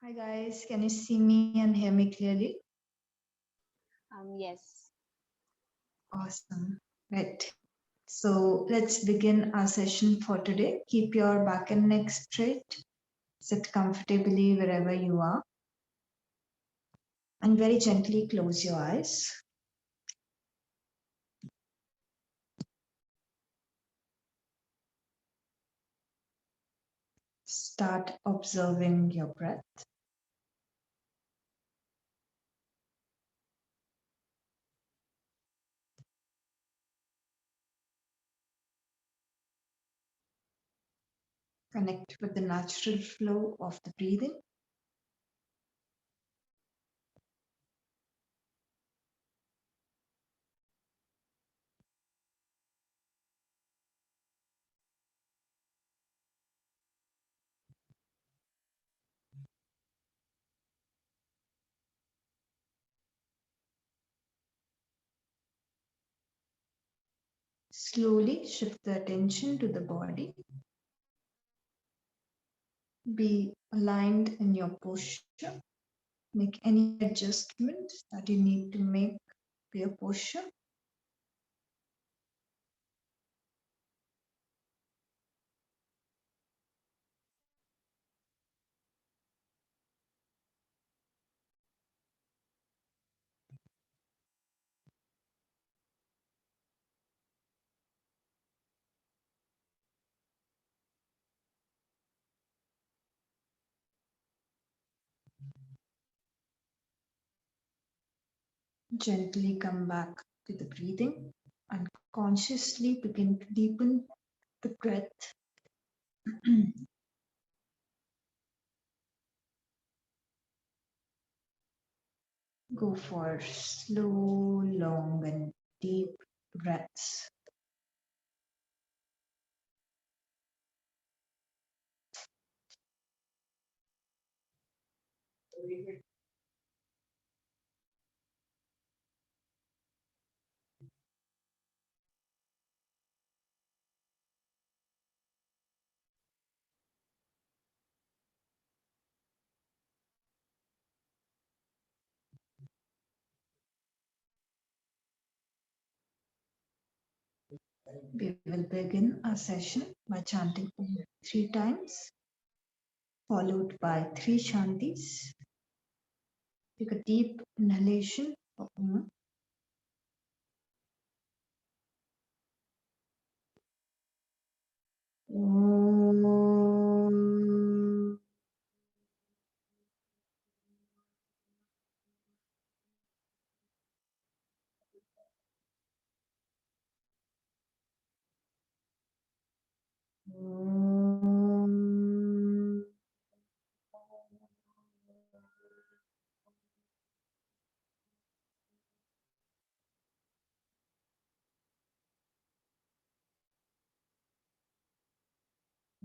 Hi guys, can you see me and hear me clearly? Yes. Awesome. Right. So let's begin our session for today. Keep your back and neck straight. Sit comfortably wherever you are. And very gently close your eyes. Start observing your breath. Connect with the natural flow of the breathing. Slowly shift the attention to the body. Be aligned in your posture. Make any adjustment that you need to make to your posture. Gently come back to the breathing and consciously begin to deepen the breath. Go for slow, long, and deep breaths. We will begin our session by chanting Om 3 times, followed by 3 Shantis. Take a deep inhalation for Om. Om. Om.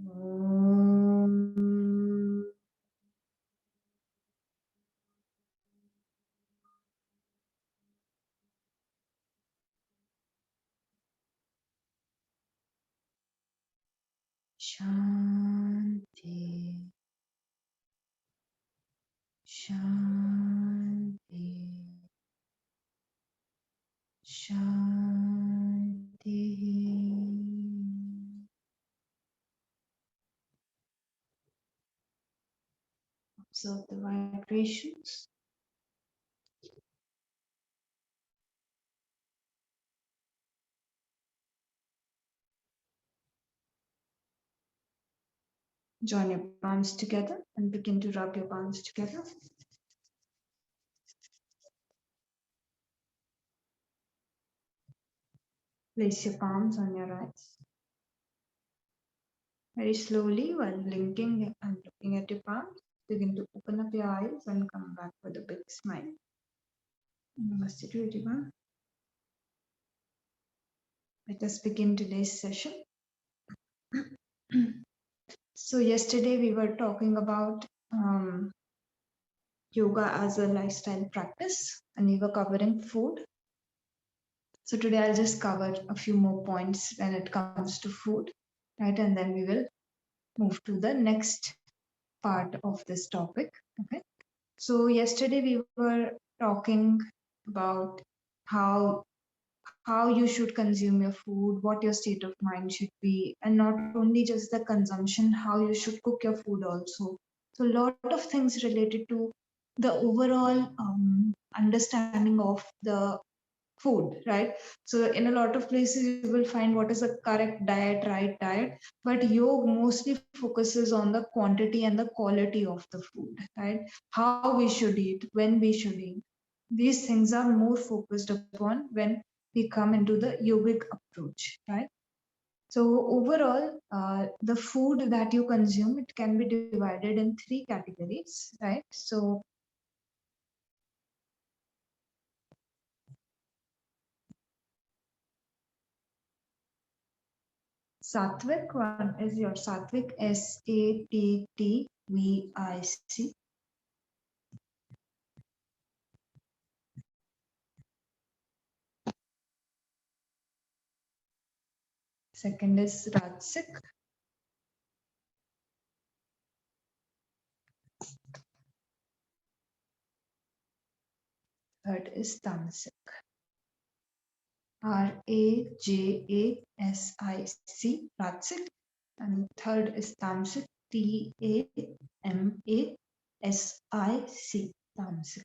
Om. Shanti. Shanti. Shanti. Observe the vibrations. Join your palms together and begin to rub your palms together. Place your palms on your eyes. Very slowly, while blinking and looking at your palms, begin to open up your eyes and come back with a big smile. Namaste to everyone. Let us begin today's session. So yesterday we were talking about yoga as a lifestyle practice, and we were covering food. So today I'll just cover a few more points when it comes to food, right? And then we will move to the next part of this topic, Okay. So yesterday we were talking about how you should consume your food, what your state of mind should be, and not only just the consumption, how you should cook your food also. So a lot of things related to the overall understanding of the food, right? So in a lot of places you will find what is the correct diet, right diet, but yoga mostly focuses on the quantity and the quality of the food, right? How we should eat, when we should eat. These things are more focused upon when we come into the yogic approach, right? So overall, the food that you consume, it can be divided in three categories, right? So Sattvic one is your Sattvic, Sattvic. Second is Rajasic. Third is Tamasic. Rajasic, Rajasic. And third is Tamasic, Tamasic, Tamasic.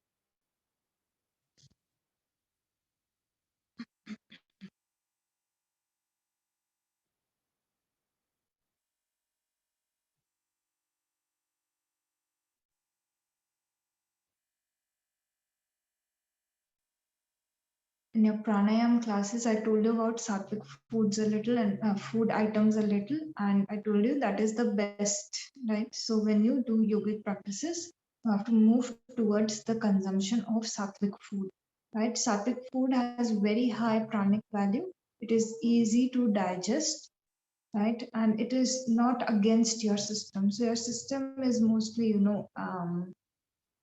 In your pranayam classes, I told you about sattvic foods a little and food items a little, and I told you that is the best, right? So when you do yogic practices, you have to move towards the consumption of sattvic food, right? Sattvic food has very high pranic value. It is easy to digest, right? And it is not against your system. So your system is mostly,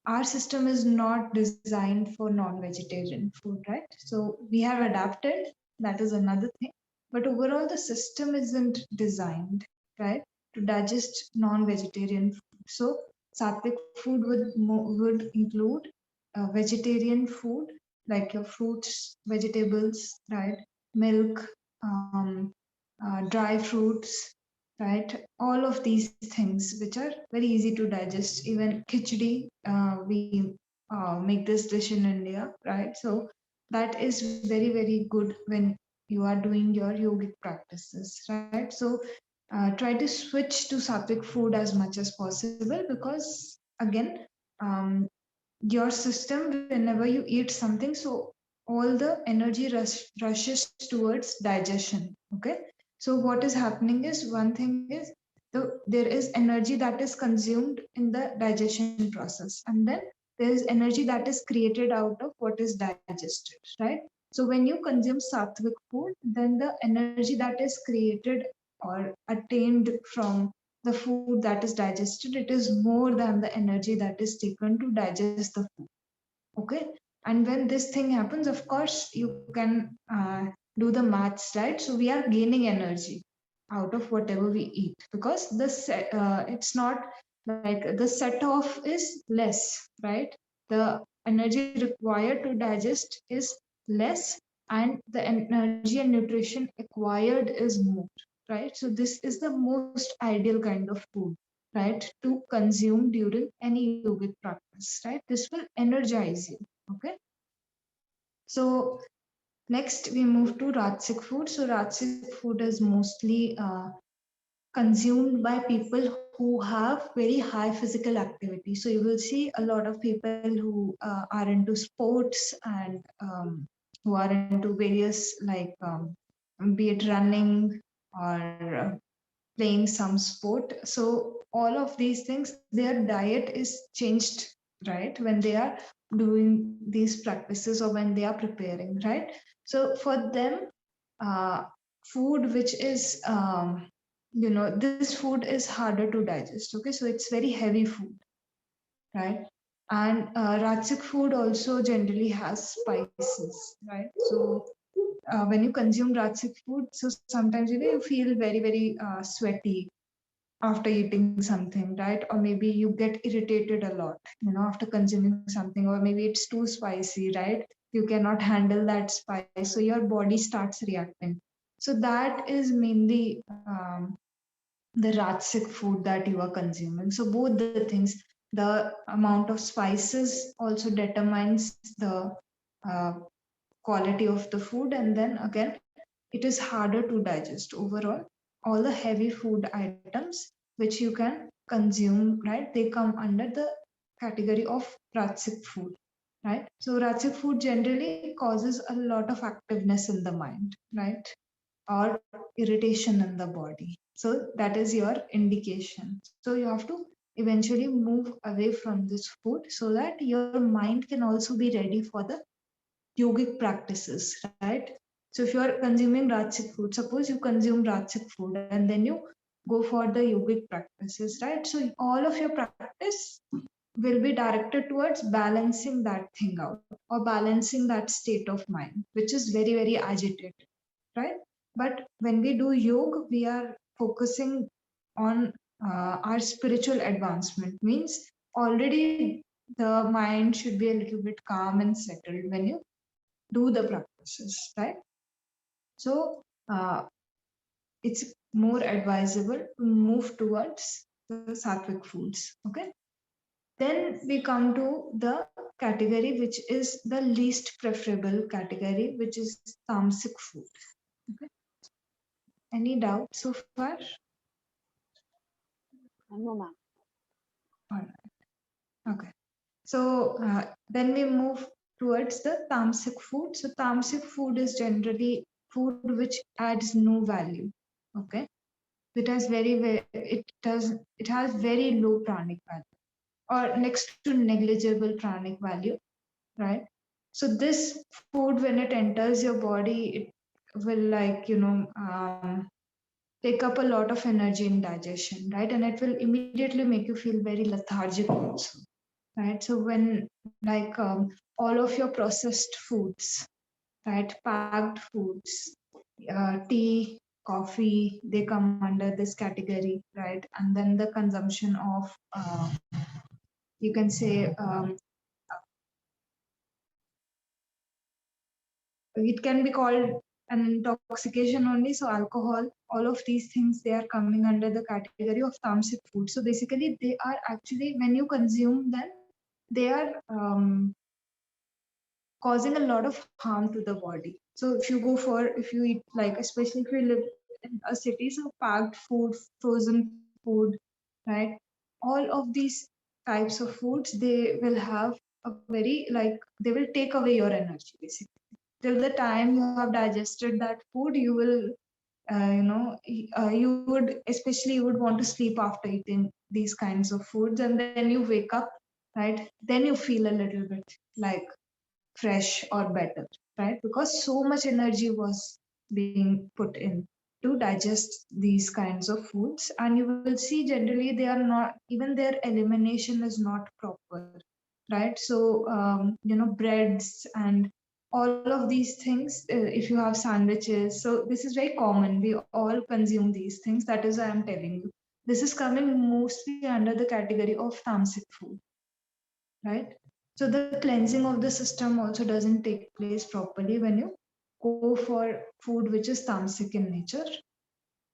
our system is not designed for non-vegetarian food, right? So we have adapted, that is another thing. But overall, the system isn't designed, right, to digest non-vegetarian food. So sattvic food would include vegetarian food like your fruits, vegetables, right, milk, um, dry fruits, right? All of these things which are very easy to digest. Even khichdi, we make this dish in India, right? So that is very, very good when you are doing your yogic practices, right? So try to switch to sattvic food as much as possible because, again, um, your system, whenever you eat something, so all the energy rushes towards digestion. Okay, so what is happening is, one thing is, there is energy that is consumed in the digestion process, and then there is energy that is created out of what is digested, right? So when you consume sattvic food, then the energy that is created or attained from the food that is digested, it is more than the energy that is taken to digest the food. Okay, and when this thing happens, of course you can do the maths, right? So we are gaining energy out of whatever we eat because it's not like the set off is less, right? The energy required to digest is less, and the energy and nutrition acquired is more, right? So this is the most ideal kind of food, right, to consume during any yogic practice, right? This will energize you. Okay. So next we move to Rajasic food. So Rajasic food is mostly consumed by people who have very high physical activity. So you will see a lot of people who are into sports and who are into various be it running or playing some sport. So all of these things, their diet is changed, right? When they are doing these practices or when they are preparing, right? So for them, uh, food which is, this food is harder to digest. Okay, so it's very heavy food, right? And Rajasic food also generally has spices, right? So when you consume Rajasic food, so sometimes you feel very, very sweaty, after eating something, right? Or maybe you get irritated a lot, after consuming something, or maybe it's too spicy, right? You cannot handle that spice, so your body starts reacting. So that is mainly the Rajasic food that you are consuming. So both the things, the amount of spices also determines the uh, quality of the food, and then again, it is harder to digest overall. All the heavy food items which you can consume, right, they come under the category of Rajasic food, right? So Rajasic food generally causes a lot of activeness in the mind, right? Or irritation in the body. So that is your indication. So you have to eventually move away from this food so that your mind can also be ready for the yogic practices, right? So if you are consuming Rajasic food, suppose you consume Rajasic food and then you go for the yogic practices, right? So all of your practice will be directed towards balancing that thing out or balancing that state of mind, which is very, very agitated, right? But when we do yoga, we are focusing on our spiritual advancement, means already the mind should be a little bit calm and settled when you do the practices, right? So it's more advisable to move towards the sattvic foods. Okay. Then we come to the category which is the least preferable category, which is tamasic food. Okay. Any doubt so far? No, ma'am. All right. Okay. So then we move towards the tamasic food. So tamasic food is generally food which adds no value. Okay. It has it has very low pranic value or next to negligible pranic value, right? So this food, when it enters your body, it will take up a lot of energy in digestion, right? And it will immediately make you feel very lethargic also, right? So when all of your processed foods, right, packed foods, tea, coffee, they come under this category, right? And then the consumption of, you can say, it can be called an intoxication only. So alcohol, all of these things, they are coming under the category of tamasic food. So basically, they are actually, when you consume them, they are causing a lot of harm to the body. So if you eat, like, especially if you live in a city, so packed food, frozen food, right? All of these types of foods, they will have a very, they will take away your energy basically. Till the time you have digested that food, you will, you would, especially you would want to sleep after eating these kinds of foods, and then you wake up, right? Then you feel a little bit like fresh or better, right? Because so much energy was being put in to digest these kinds of foods. And you will see generally they are not, even their elimination is not proper, right? So, breads and all of these things, if you have sandwiches, so this is very common. We all consume these things. That is why I'm telling you. This is coming mostly under the category of tamasic food, right? So the cleansing of the system also doesn't take place properly when you go for food which is tamasic in nature.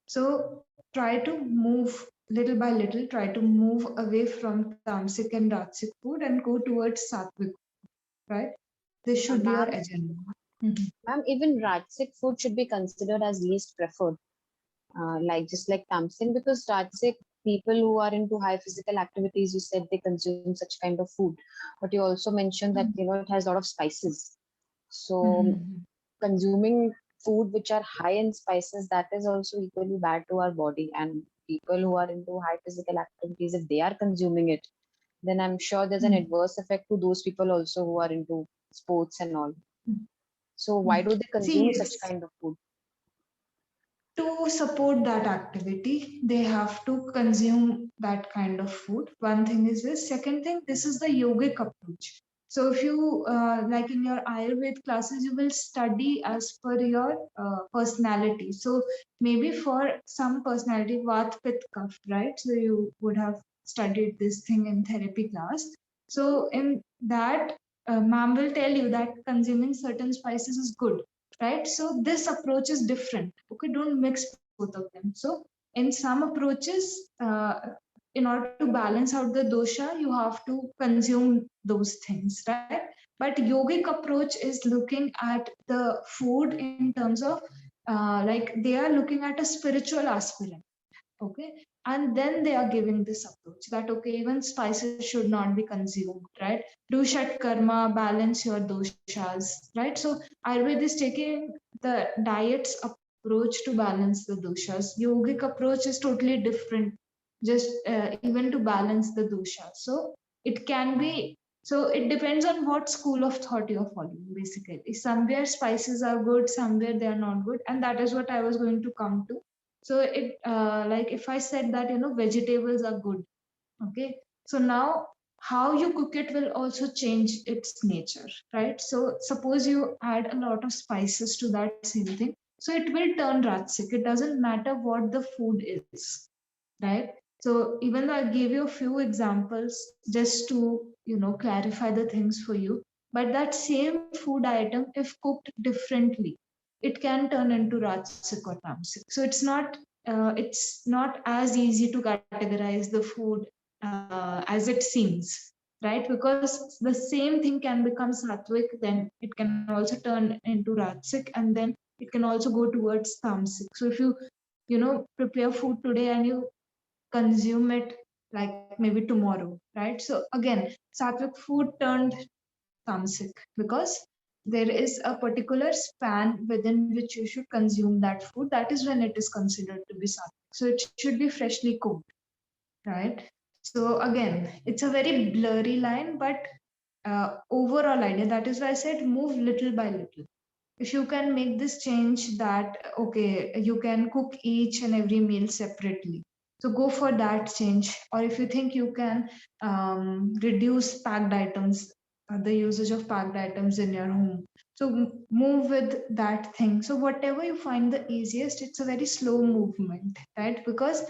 So try to move little by little, try to move away from tamasic and rajasic food and go towards sattvic, right? This should be your Ma'am, agenda. Mhm. ma'am, even Rajasic food should be considered as least preferred, like just like Tamsin, because Rajasic people who are into high physical activities, you said they consume such kind of food, but you also mentioned that it has a lot of spices. So Mhm. consuming food which are high in spices, that is also equally bad to our body. And people who are into high physical activities, if they are consuming it, then I'm sure there's an Mhm. adverse effect to those people also who are into sports and all. So why Mhm. do they See, consume such it's kind of food? to support that activity, they have to consume that kind of food. One thing is this. Second thing, this is the yogic approach. So if you, like in your Ayurveda classes, you will study as per your personality. So maybe for some personality, Vat, Pitta, Kapha, right? So you would have studied this thing in therapy class. So in that, ma'am will tell you that consuming certain spices is good, right? So this approach is different. Okay, don't mix both of them. So in some approaches, in order to balance out the dosha, you have to consume those things, right? But yogic approach is looking at the food in terms of like they are looking at a spiritual aspirant, okay, and then they are giving this approach that okay, even spices should not be consumed, right? Do shat karma, balance your doshas, right? So Ayurveda is taking the diet's approach to balance the doshas. Yogic approach is totally different, just even to balance the doshas. So it can be, so it depends on what school of thought you're following. Basically, somewhere spices are good, somewhere they are not good, and that is what I was going to come to. So it like if I said that vegetables are good, okay, so now how you cook it will also change its nature, right? So suppose you add a lot of spices to that same thing, so it will turn ratsik. It doesn't matter what the food is, right? So even though I gave you a few examples just to clarify the things for you, but that same food item, if cooked differently, it can turn into rajasic or tamasic. So it's not as easy to categorize the food as it seems, right? Because the same thing can become sattvic, then it can also turn into rajasic, and then it can also go towards tamasic. So if you prepare food today and you consume it like maybe tomorrow, right? So again, sattvic food turned tamasic because there is a particular span within which you should consume that food. That is when it is considered to be sattvic. So it should be freshly cooked, right? So again, it's a very blurry line, but overall idea. That is why I said move little by little. If you can make this change that okay, you can cook each and every meal separately, so go for that change. Or if you think you can reduce packed items, the usage of packed items in your home, so move with that thing. So whatever you find the easiest, it's a very slow movement, right? Because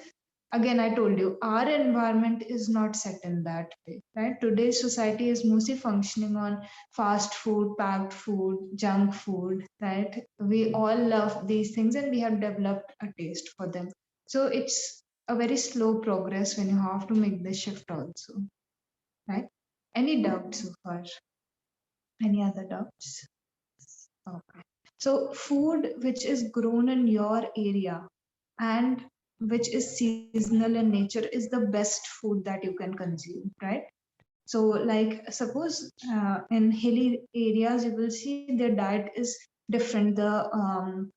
again, I told you, our environment is not set in that way, right? Today's society is mostly functioning on fast food, packed food, junk food, right? We all love these things and we have developed a taste for them. So it's a very slow progress when you have to make the shift also, right? Any doubts so far? Any other doubts? Okay. So food which is grown in your area and which is seasonal in nature is the best food that you can consume, right? So, like, suppose in hilly areas, you will see their diet is different. The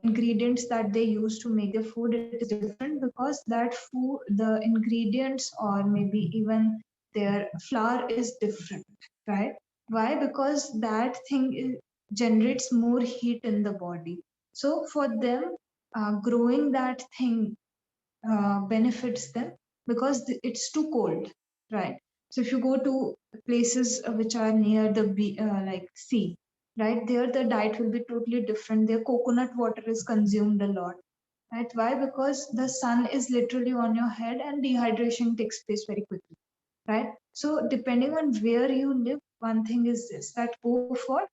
ingredients that they use to make the food is different because that food, the ingredients, or maybe even their flour is different, right? Why? Because that thing generates more heat in the body. So for them, growing that thing benefits them because it's too cold, right? So if you go to places which are near the like sea, right, there the diet will be totally different. Their coconut water is consumed a lot, right? Why? Because the sun is literally on your head and dehydration takes place very quickly, right? So depending on where you live, one thing is this, that go for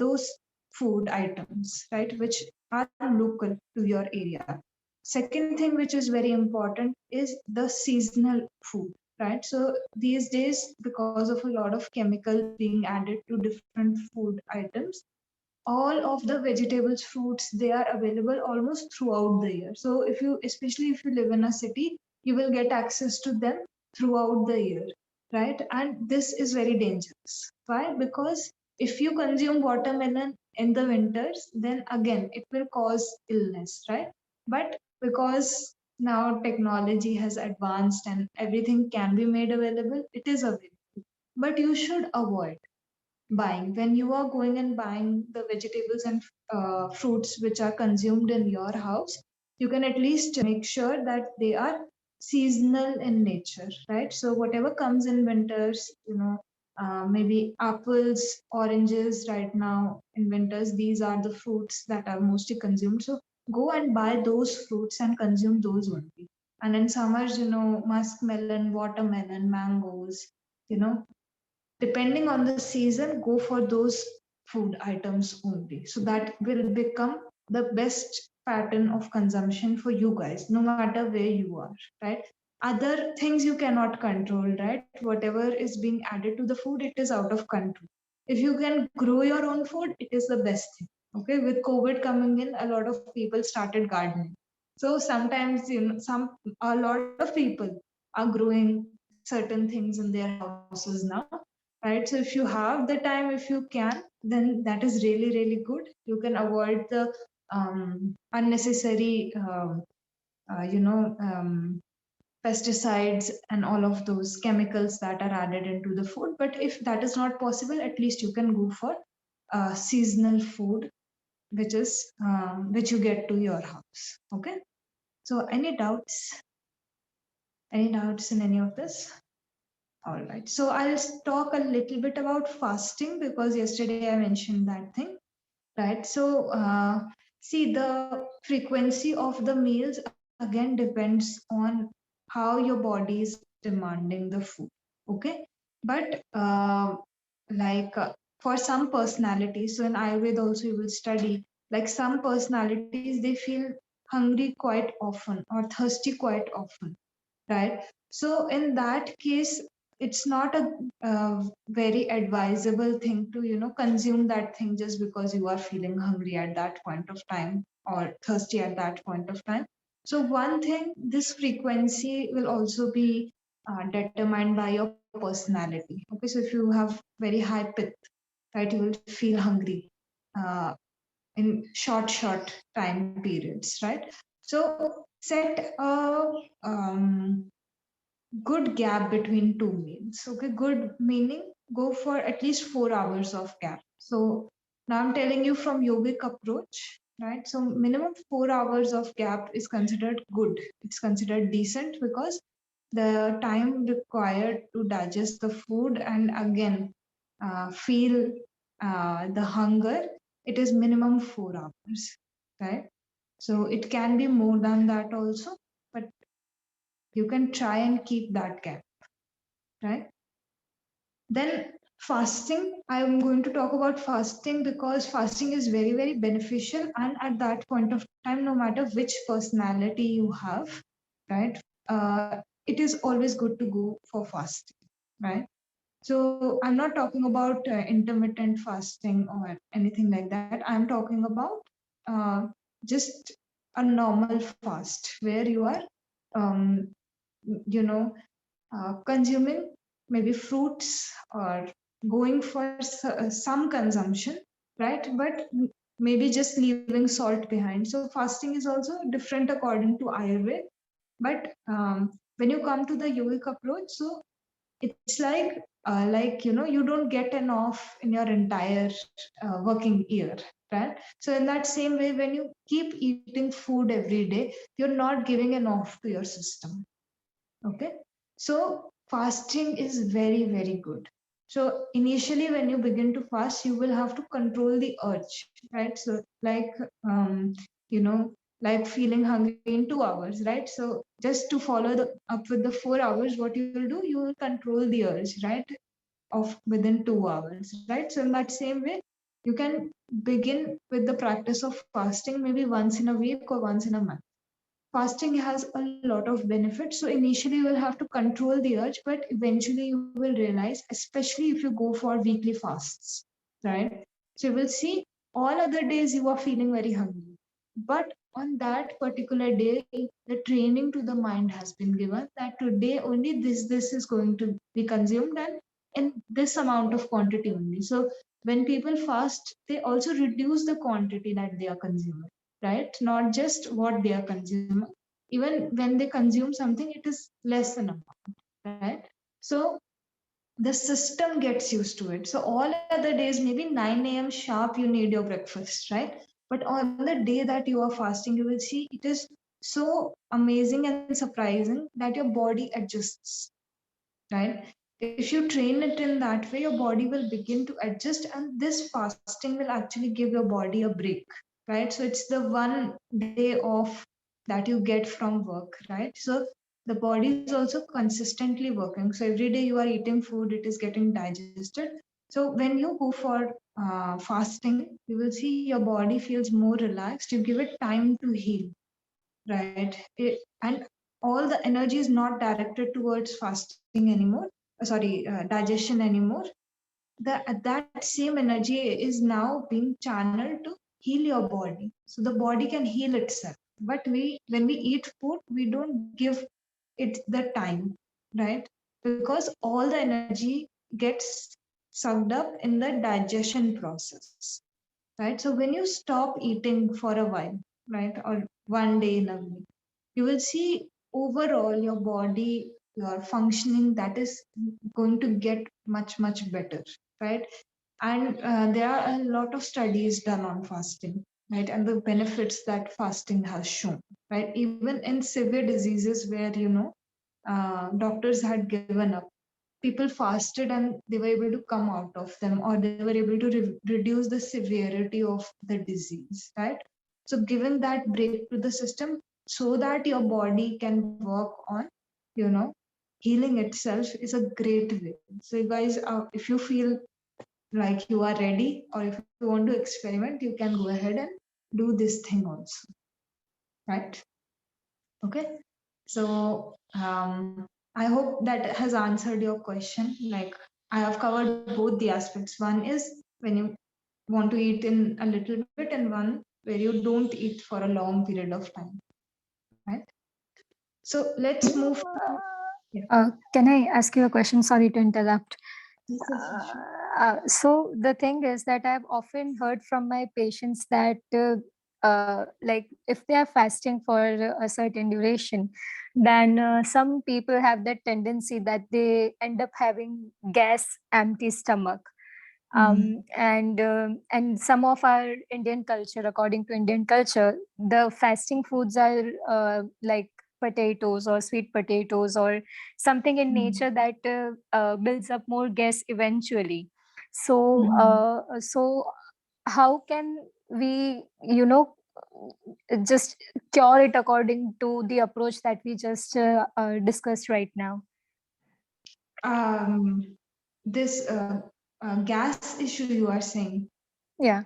those food items, right, which are local to your area. Second thing which is very important is the seasonal food, right? So these days, because of a lot of chemicals being added to different food items, all of the vegetables, fruits, they are available almost throughout the year. So if you, especially if you live in a city, you will get access to them throughout the year, right? And this is very dangerous. Why? Because if you consume watermelon in the winters, then again it will cause illness, right? But because now technology has advanced and everything can be made available, it is available. But you should avoid buying when you are going and buying the vegetables and fruits which are consumed in your house. You can at least make sure that they are seasonal in nature, right? So whatever comes in winters, maybe apples, oranges right now in winters. These are the fruits that are mostly consumed. So go and buy those fruits and consume those only. And in summers, muskmelon, watermelon, mangoes, depending on the season, go for those food items only. So that will become the best pattern of consumption for you guys, no matter where you are, right? Other things you cannot control, right? Whatever is being added to the food, it is out of control. If you can grow your own food, it is the best thing. Okay, with COVID coming in, a lot of people started gardening. So sometimes, a lot of people are growing certain things in their houses now, right? So if you have the time, if you can, then that is really, really good. You can avoid the unnecessary, pesticides and all of those chemicals that are added into the food. But if that is not possible, at least you can go for seasonal food, which you get to your house. Okay. So any doubts? Any doubts in any of this? All right. So I'll talk a little bit about fasting because yesterday I mentioned that thing, right? So see, the frequency of the meals again depends on how your body is demanding the food. Okay. But for some personalities, so in Ayurveda also you will study, like some personalities, they feel hungry quite often or thirsty quite often, right? So in that case, it's not a very advisable thing to consume that thing just because you are feeling hungry at that point of time or thirsty at that point of time. So one thing, this frequency will also be determined by your personality. Okay, so if you have very high pith, right, you will feel hungry uh, in short time periods, right? So set a good gap between two meals. Okay, good meaning go for at least 4 hours of gap. So now I'm telling you from yogic approach, right? So minimum 4 hours of gap is considered good. It's considered decent because the time required to digest the food and again feel the hunger, it is minimum 4 hours, right? So it can be more than that also, but you can try and keep that gap, right? Then fasting, I'm going to talk about fasting because fasting is very, very beneficial. And at that point of time, no matter which personality you have, right, it is always good to go for fasting, right? So I'm not talking about intermittent fasting or anything like that. I'm talking about uh, just a normal fast where you are, um, you know, consuming maybe fruits or going for some consumption, right? But maybe just leaving salt behind. So fasting is also different according to Ayurveda. But when you come to the yogic approach, so it's like you don't get an off in your entire working year, right? So in that same way, when you keep eating food every day, you're not giving an off to your system. Okay, so fasting is very, very good. So initially, when you begin to fast, you will have to control the urge, right? So you know, like feeling hungry in 2 hours, right? So just to follow up with the 4 hours, what you will do, you will control the urge, right? Of within 2 hours, right? So in that same way, you can begin with the practice of fasting maybe once in a week or once in a month. Fasting has a lot of benefits. So initially you will have to control the urge, but eventually you will realize, especially if you go for weekly fasts, right? So you will see all other days you are feeling very hungry. But on that particular day, the training to the mind has been given that today only this is going to be consumed and in this amount of quantity only. So when people fast, they also reduce the quantity that they are consuming, right? Not just what they are consuming. Even when they consume something, it is less than amount, right? So the system gets used to it. So all other days, maybe 9 a.m. sharp, you need your breakfast, right? But on the day that you are fasting, you will see it is so amazing and surprising that your body adjusts, right? if you train it in that way, your body will begin to adjust, and this fasting will actually give your body a break, right? So it's the one day off that you get from work, right? So the body is also consistently working. So every day you are eating food, it is getting digested. So when you go for fasting, you will see your body feels more relaxed. You give it time to heal, right? And all the energy is not directed towards fasting anymore, digestion anymore. That same energy is now being channeled to heal your body, so the body can heal itself. But when we eat food, we don't give it the time, right? Because all the energy gets sucked up in the digestion process, right? So when you stop eating for a while, right, or one day in a week, you will see overall your body, your functioning, that is going to get much better, right? And there are a lot of studies done on fasting, right, and the benefits that fasting has shown, right? Even in severe diseases where doctors had given up, people fasted and they were able to come out of them, or they were able to reduce the severity of the disease, right? So giving that break to the system so that your body can work on you know healing itself is a great way. So you guys, if you feel like you are ready, or if you want to experiment, you can go ahead and do this thing also, right? Okay. So I hope that has answered your question. Like, I have covered both the aspects. One is when you want to eat in a little bit, and one where you don't eat for a long period of time, right? So let's move to, yeah. Can I ask you a question? Sorry to interrupt. Yes, yes, yes, sure. So the thing is that I've often heard from my patients that like if they are fasting for a certain duration, then some people have that tendency that they end up having gas, empty stomach. And some of our Indian culture, according to Indian culture, the fasting foods are like potatoes or sweet potatoes or something in nature that builds up more gas eventually. So so how can we just cure it according to the approach that we just discussed right now? This gas issue you are saying, Yeah.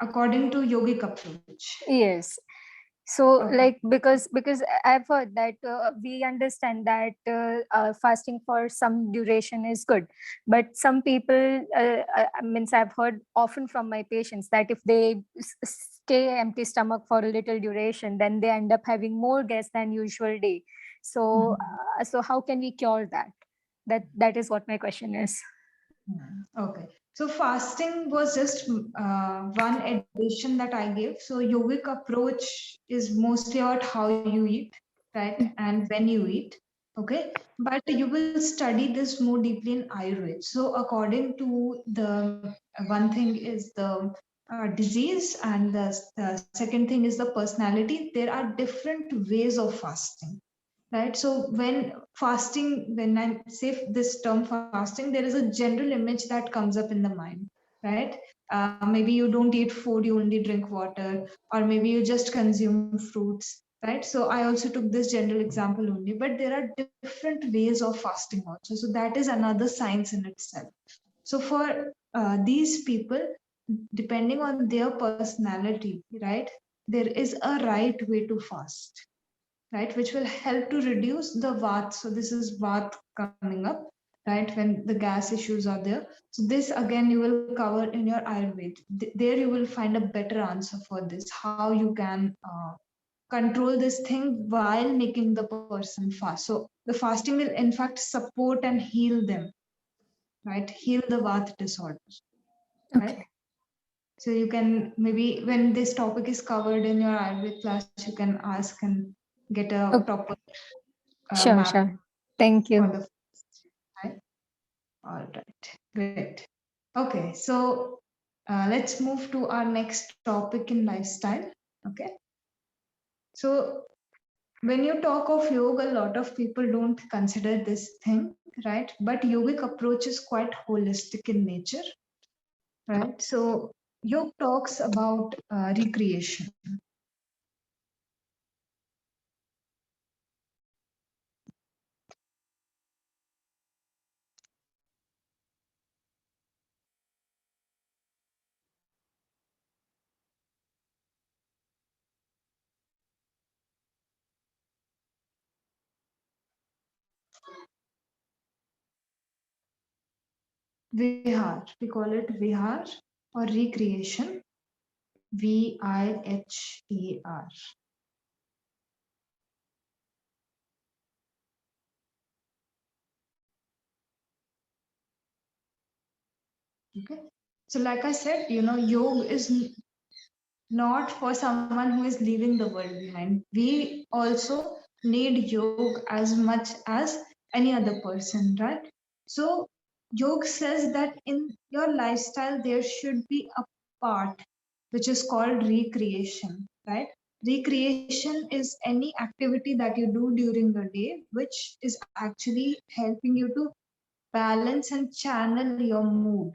according to yogic approach. Yes. So Okay. like because I've heard that we understand that fasting for some duration is good, but some people means I've heard often from my patients that if they stay empty stomach for a little duration, then they end up having more gas than usual day. So so how can we cure that? That is what my question is. Okay. So fasting was just one addition that I gave. So yogic approach is mostly about how you eat, right? And when you eat. Okay. But you will study this more deeply in Ayurveda. So according to the one thing is the disease, and the second thing is the personality. There are different ways of fasting, right? So when I say this term fasting, there is a general image that comes up in the mind, right? Maybe you don't eat food, you only drink water, or maybe you just consume fruits, right? So I also took this general example only, but there are different ways of fasting also. So that is another science in itself. So for these people, depending on their personality, right, there is a right way to fast, right, which will help to reduce the vat. So this is vat coming up, right, when the gas issues are there. So this again you will cover in your Ayurveda. There you will find a better answer for this, how you can control this thing while making the person fast. So the fasting will in fact support and heal them, right, heal the vat disorders, right? Okay. So you can, maybe when this topic is covered in your Ayurveda class, you can ask and get a Okay. proper Sure, map sure. Thank for you. the, right? All right, great. Okay, so let's move to our next topic in lifestyle. Okay, so when you talk of yoga, a lot of people don't consider this thing, right? But yogic approach is quite holistic in nature, right? So yoga talks about recreation. Vihar, we call it vihar or recreation, VIHER. Okay. So like I said, yoga is not for someone who is leaving the world behind. We also need yoga as much as any other person, right? So yoga says that in your lifestyle there should be a part which is called recreation, right? Recreation is any activity that you do during the day which is actually helping you to balance and channel your mood,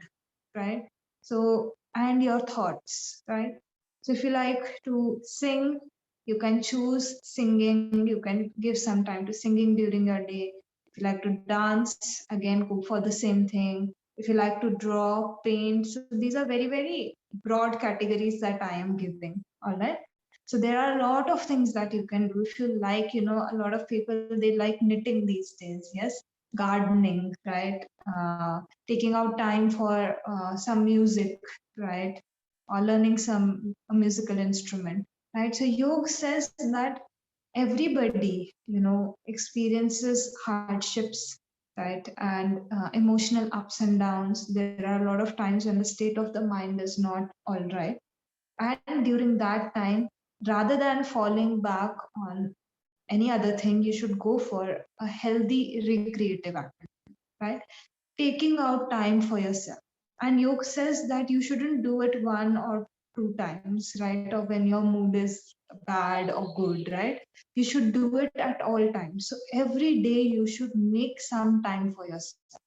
right? So, and your thoughts, right? So, if you like to sing, you can choose singing, you can give some time to singing during your day. If you like to dance, again, go for the same thing. If you like to draw, paint, so these are very, very broad categories that I am giving, all right? So there are a lot of things that you can do. If you like, a lot of people, they like knitting these days, yes? Gardening, right? Taking out time for some music, right? Or learning some a musical instrument, right? So yoga says that everybody, experiences hardships, right? And emotional ups and downs. There are a lot of times when the state of the mind is not all right. And during that time, rather than falling back on any other thing, you should go for a healthy recreative activity, right? Taking out time for yourself. And yoga says that you shouldn't do it one or two times, right? Or when your mood is bad or good, right? You should do it at all times. So every day you should make some time for yourself,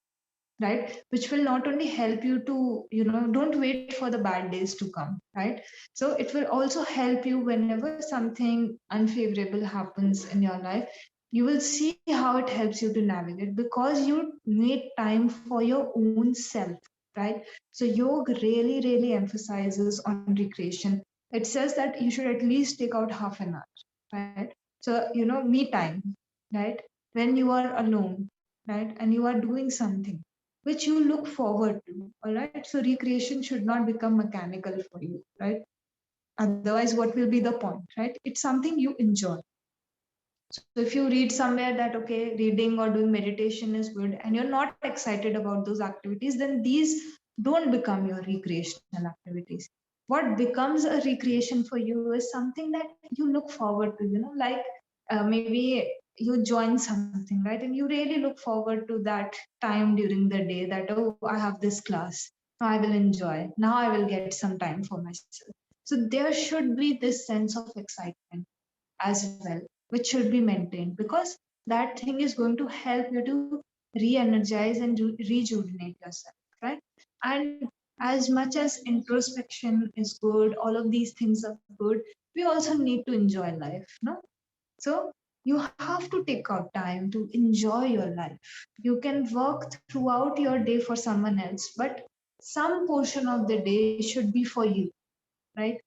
right? Which will not only help you to, don't wait for the bad days to come, right? So it will also help you whenever something unfavorable happens in your life. You will see how it helps you to navigate because you need time for your own self, right? So yoga really, really emphasizes on recreation. It says that you should at least take out half an hour, right? So, me time, right? When you are alone, right? And you are doing something which you look forward to. All right. So recreation should not become mechanical for you, right? Otherwise, what will be the point, right? It's something you enjoy. So if you read somewhere that, okay, reading or doing meditation is good and you're not excited about those activities, then these don't become your recreational activities. What becomes a recreation for you is something that you look forward to, like maybe you join something, right? And you really look forward to that time during the day that, oh, I have this class. Now I will enjoy. Now I will get some time for myself. So there should be this sense of excitement as well, which should be maintained because that thing is going to help you to re-energize and rejuvenate yourself, right? And as much as introspection is good, all of these things are good, we also need to enjoy life, no? So you have to take out time to enjoy your life. You can work throughout your day for someone else, but some portion of the day should be for you, right?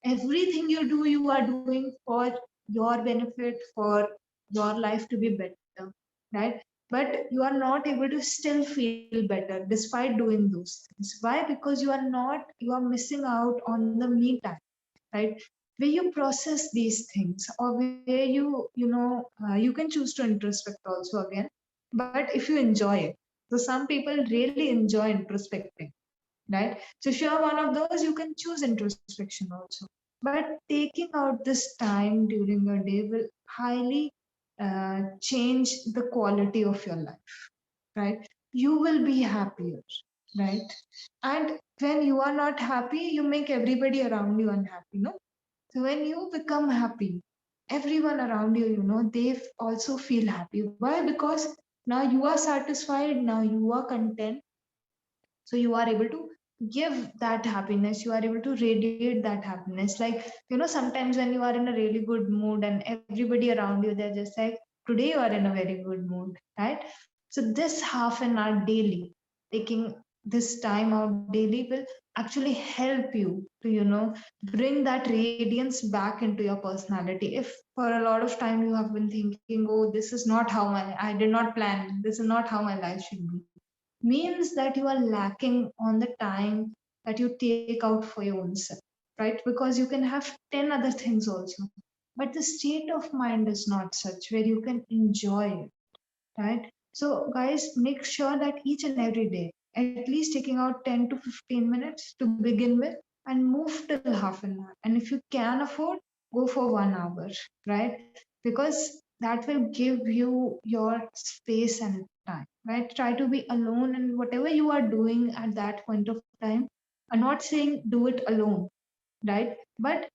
Everything you do, you are doing for your benefit, for your life to be better, right? But you are not able to still feel better despite doing those things. Why? Because you are missing out on the me time, right? Where you process these things, or where you can choose to introspect also again, but if you enjoy it. So some people really enjoy introspecting, right? So if you are one of those, you can choose introspection also. But taking out this time during your day will highly change the quality of your life, right? You will be happier, right? And when you are not happy, you make everybody around you unhappy, no? So when you become happy, everyone around you, they also feel happy. Why? Because now you are satisfied, now you are content, so you are able to give that happiness, you are able to radiate that happiness. Like, sometimes when you are in a really good mood and everybody around you, they're just like, today you are in a very good mood, right? So this half an hour daily, taking this time out daily, will actually help you to bring that radiance back into your personality. If for a lot of time you have been thinking, oh, this is not how I did not plan, this is not how my life should be, means that you are lacking on the time that you take out for your own self, right? Because you can have 10 other things also, but the state of mind is not such where you can enjoy it, right? So, guys, make sure that each and every day, at least taking out 10 to 15 minutes to begin with, and move till half an hour. And if you can afford, go for 1 hour, right? Because that will give you your space and time, right? Try to be alone, and whatever you are doing at that point of time, I'm not saying do it alone, right? But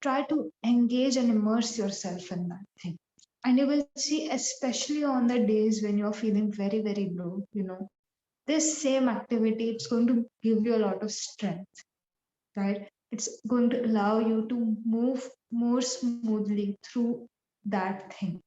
try to engage and immerse yourself in that thing. And you will see, especially on the days when you're feeling very, very low, this same activity, it's going to give you a lot of strength, right? It's going to allow you to move more smoothly through that thing,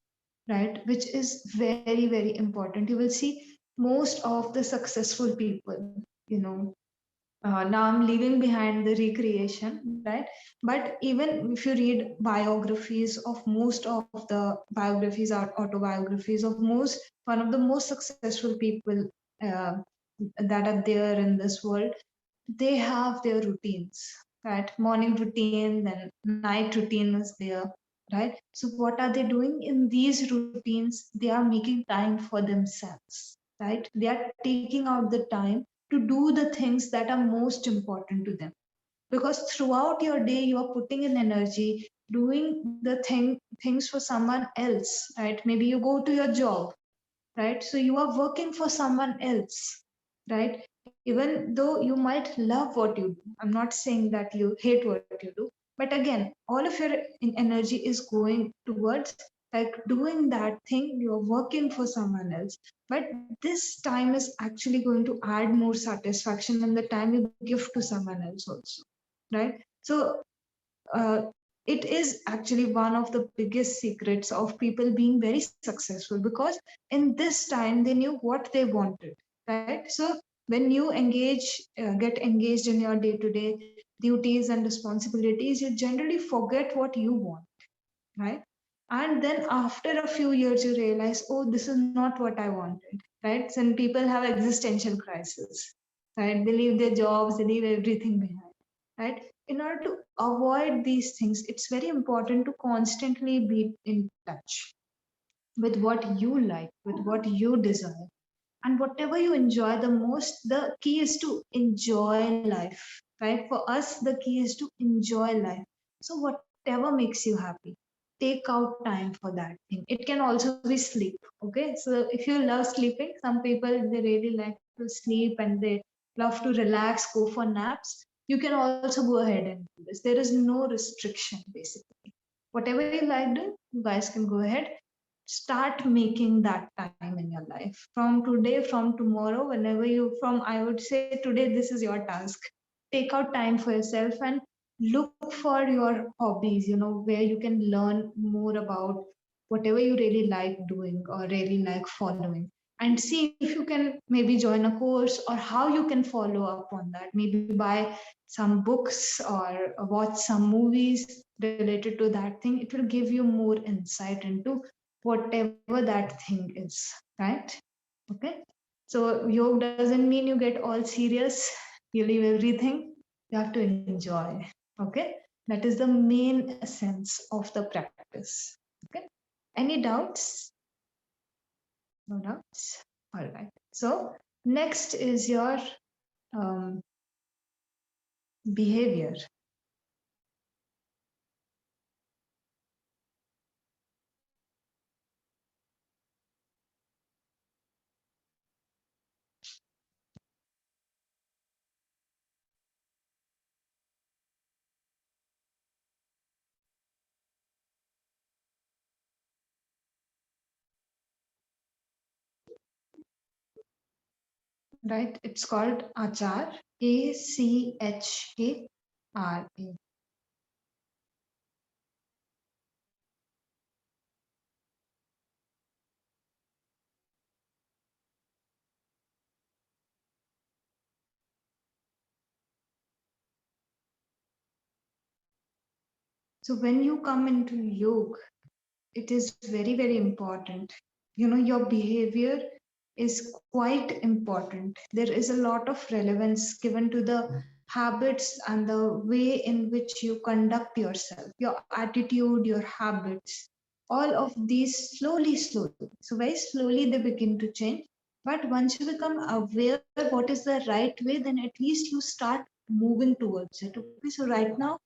right? Which is very, very important. You will see most of the successful people, now I'm leaving behind the recreation, right? But even if you read biographies of most of the biographies or autobiographies of one of the most successful people uh, that are there in this world, they have their routines, right? Morning routine, then night routine is there, right? So what are they doing in these routines? They are making time for themselves, right? They are taking out the time to do the things that are most important to them, because throughout your day you are putting in energy doing the things for someone else, right? Maybe you go to your job, right? So you are working for someone else, right? Even though you might love what you do, I'm not saying that you hate what you do, but again, all of your energy is going towards like doing that thing. You're working for someone else, but this time is actually going to add more satisfaction than the time you give to someone else also, right? So uh, it is actually one of the biggest secrets of people being very successful, because in this time they knew what they wanted, right? So when you get engaged in your day-to-day duties and responsibilities, you generally forget what you want, right? And then after a few years you realize, oh, this is not what I wanted, right? Some people have existential crisis, right? They leave their jobs, they leave everything behind, right? In order to avoid these things, it's very important to constantly be in touch with what you like, with what you desire, and whatever you enjoy the most. The key is to enjoy life, right? For us, the key is to enjoy life. So whatever makes you happy, take out time for that thing. It can also be sleep. Okay, so if you love sleeping, some people, they really like to sleep and they love to relax, go for naps, you can also go ahead and do this. There is no restriction. Basically, whatever you like doing, you guys can go ahead, start making that time in your life from today, from tomorrow, whenever you from I would say today, this is your task. Take out time for yourself and look for your hobbies, where you can learn more about whatever you really like doing or really like following, and see if you can maybe join a course, or how you can follow up on that. Maybe buy some books or watch some movies related to that thing. It will give you more insight into whatever that thing is, right? Okay. So yoga doesn't mean you get all serious, you leave everything. You have to enjoy. Okay. That is the main essence of the practice. Okay. Any doubts? No doubts. All right. So next is your um, behavior. right? It's called Achar, ACHARA. So when you come into yoga, it is very, very important. Your behavior is quite important. There is a lot of relevance given to the habits and the way in which you conduct yourself, your attitude, your habits, all of these slowly. So very slowly they begin to change. But once you become aware what is the right way, then at least you start moving towards it. Okay, so right now,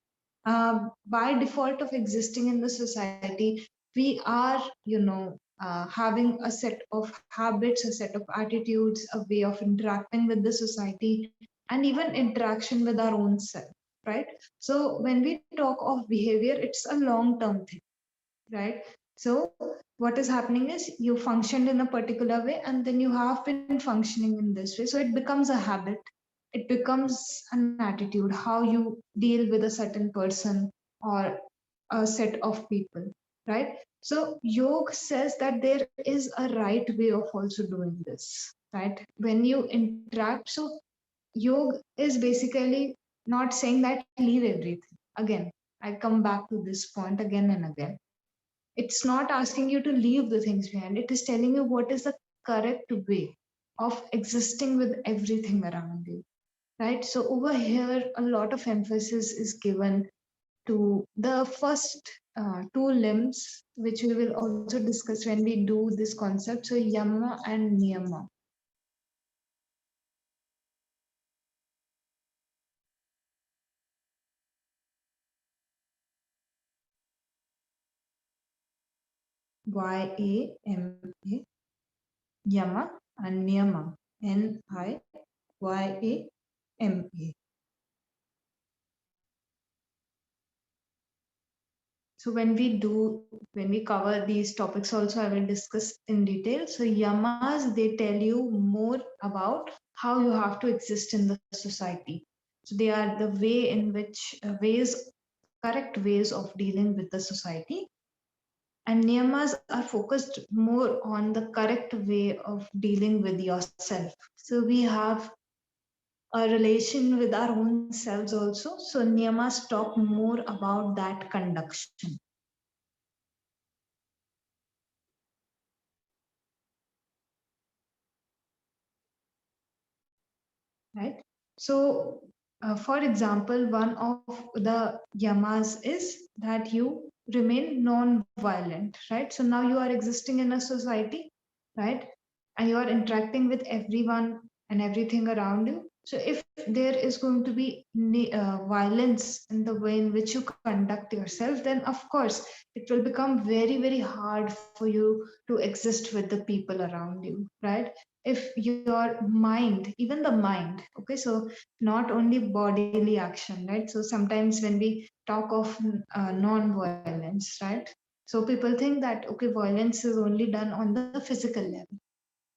by default of existing in the society, we are, having a set of habits, a set of attitudes, a way of interacting with the society, and even interaction with our own self, right? So when we talk of behavior, it's a long term thing, right? So what is happening is you functioned in a particular way and then you have been functioning in this way. So it becomes a habit, it becomes an attitude, how you deal with a certain person or a set of people, right? So yoga says that there is a right way of also doing this, right? When you interact, so yoga is basically not saying that leave everything. Again, I come back to this point again and again. It's not asking you to leave the things behind. It is telling you what is the correct way of existing with everything around you, right? So over here, a lot of emphasis is given to the first two limbs, which we will also discuss when we do this concept. So yama and niyama. YAMA, yama, and niyama, NIYAMA. So when we cover these topics also, I will discuss in detail. So yamas, they tell you more about how you have to exist in the society. So they are the way in which correct ways of dealing with the society. And niyamas are focused more on the correct way of dealing with yourself. So we have a relation with our own selves also. So niyamas talk more about that conduction. Right? So, for example, one of the yamas is that you remain non-violent, right? So now you are existing in a society, right? And you are interacting with everyone and everything around you. So if there is going to be violence in the way in which you conduct yourself, then of course it will become very, very hard for you to exist with the people around you, right? If your mind, even the mind, okay, so not only bodily action, right? So sometimes when we talk of non-violence, right? So people think that, okay, violence is only done on the physical level.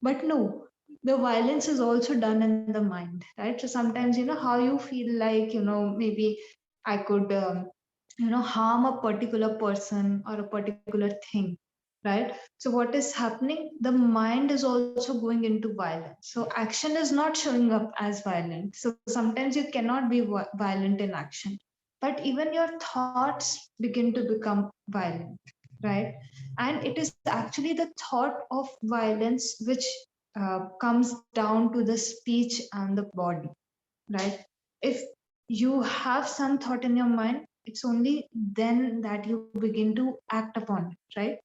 But no, the violence is also done in the mind, right? So sometimes, how you feel like, maybe I could, harm a particular person or a particular thing, right? So what is happening? The mind is also going into violence. So action is not showing up as violent. So sometimes you cannot be violent in action, but even your thoughts begin to become violent, right? And it is actually the thought of violence which comes down to the speech and the body, right? If you have some thought in your mind, it's only then that you begin to act upon it, right?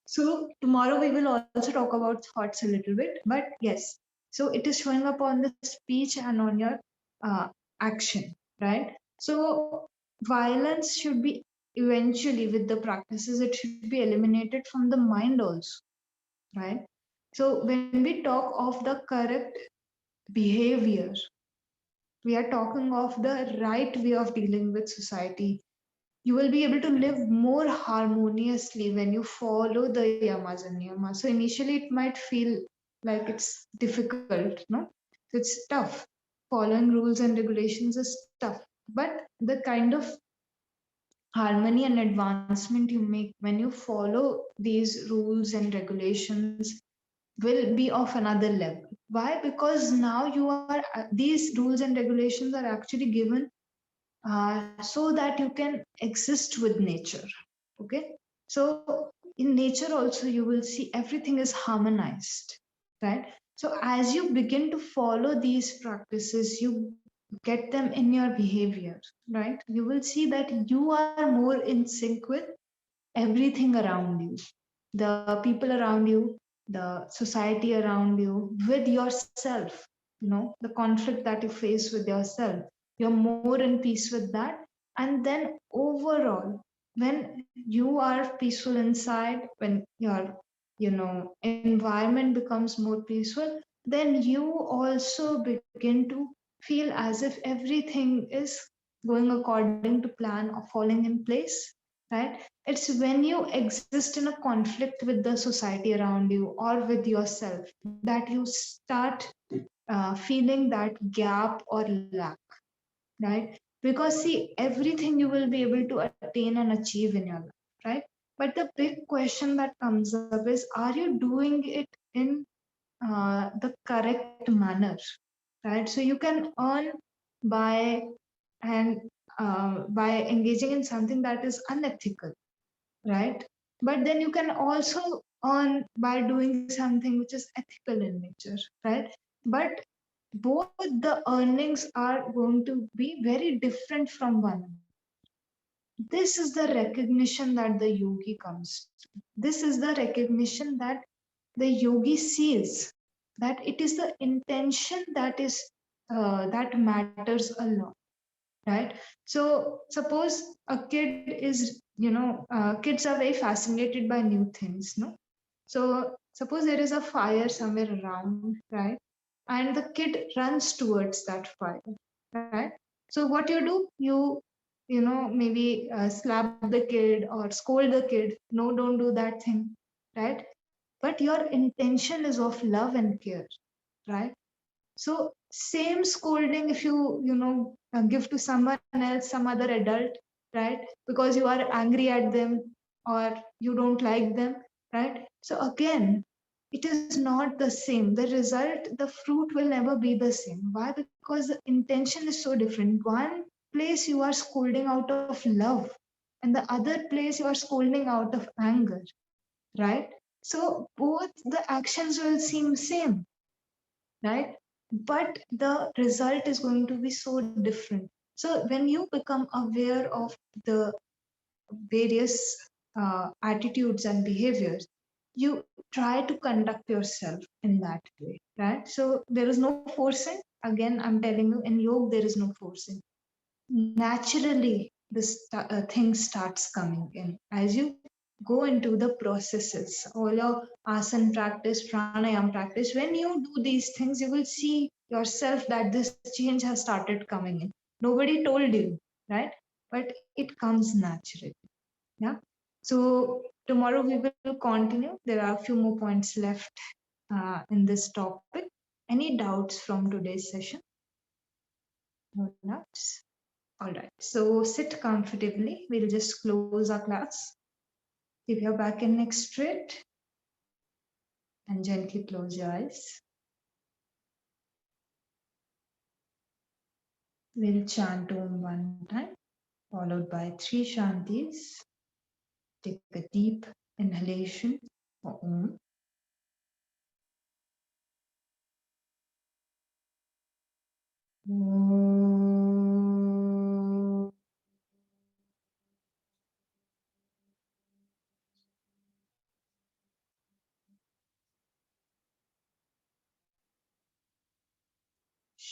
So tomorrow we will also talk about thoughts a little bit, but yes, so it is showing up on the speech and on your action, right? So violence should be eventually, with the practices, it should be eliminated from the mind also, right? So when we talk of the correct behavior, we are talking of the right way of dealing with society. You will be able to live more harmoniously when you follow the yamas and niyamas. So initially it might feel like it's difficult, no? It's tough. Following rules and regulations is tough. But the kind of harmony and advancement you make when you follow these rules and regulations will be of another level. Why? Because now you are these rules and regulations are actually given so that you can exist with nature. Okay, so in nature also you will see everything is harmonized, right? So as you begin to follow these practices, you get them in your behavior, right? You will see that you are more in sync with everything around you, the people around you, the society around you, with yourself, the conflict that you face with yourself. You're more in peace with that. And then overall, when you are peaceful inside, when your environment becomes more peaceful, then you also begin to feel as if everything is going according to plan or falling in place, right? It's when you exist in a conflict with the society around you or with yourself that you start feeling that gap or lack, right? Because see, everything you will be able to attain and achieve in your life, right? But the big question that comes up is, are you doing it in the correct manner, right? So you can earn by and by engaging in something that is unethical, right? But then you can also earn by doing something which is ethical in nature, right? But both the earnings are going to be very different from one another. This is the recognition that the yogi comes to. This is the recognition that the yogi sees, that it is the intention that matters a lot, right? So suppose a kid is, kids are very fascinated by new things, no? So suppose there is a fire somewhere around, right? And the kid runs towards that fire, right? So what you do, maybe slap the kid or scold the kid. No, don't do that thing, right? But your intention is of love and care, right? So same scolding if give to someone else, some other adult, right? Because you are angry at them or you don't like them, right? So again, it is not the same. The result, the fruit will never be the same. Why? Because the intention is so different. One place you are scolding out of love, and the other place you are scolding out of anger, right? So both the actions will seem same, right? But the result is going to be so different. So when you become aware of the various attitudes and behaviors, you try to conduct yourself in that way, right? So there is no forcing. Again, I'm telling you, in yoga there is no forcing. Naturally this thing starts coming in as you go into the processes, all your asana practice, pranayam practice. When you do these things, you will see yourself that this change has started coming in. Nobody told you, right? But it comes naturally. Yeah. So tomorrow we will continue. There are a few more points left in this topic. Any doubts from today's session? No doubts. All right, so sit comfortably. We'll just close our class. Keep your back and neck straight and gently close your eyes. We'll chant Om one time, followed by 3 Shantis. Take a deep inhalation for Om. Om.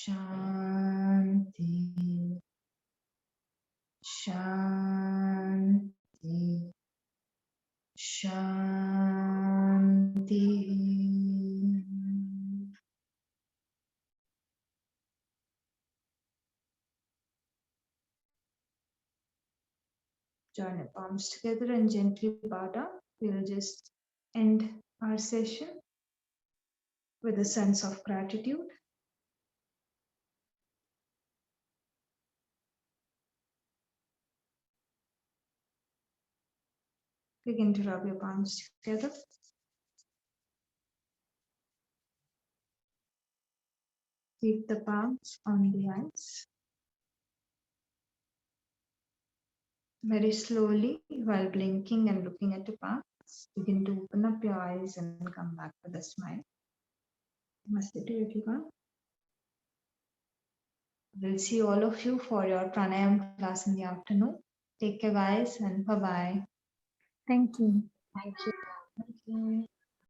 Shanti, Shanti, Shanti. Join your palms together and gently bow down. We'll just end our session with a sense of gratitude. Begin to rub your palms together. Keep the palms on the eyes. Very slowly, while blinking and looking at your palms, begin to open up your eyes and come back with a smile. Namaste to everyone. We'll see all of you for your pranayam class in the afternoon. Take care, guys, and bye-bye. Thank you. Thank you. Thank you.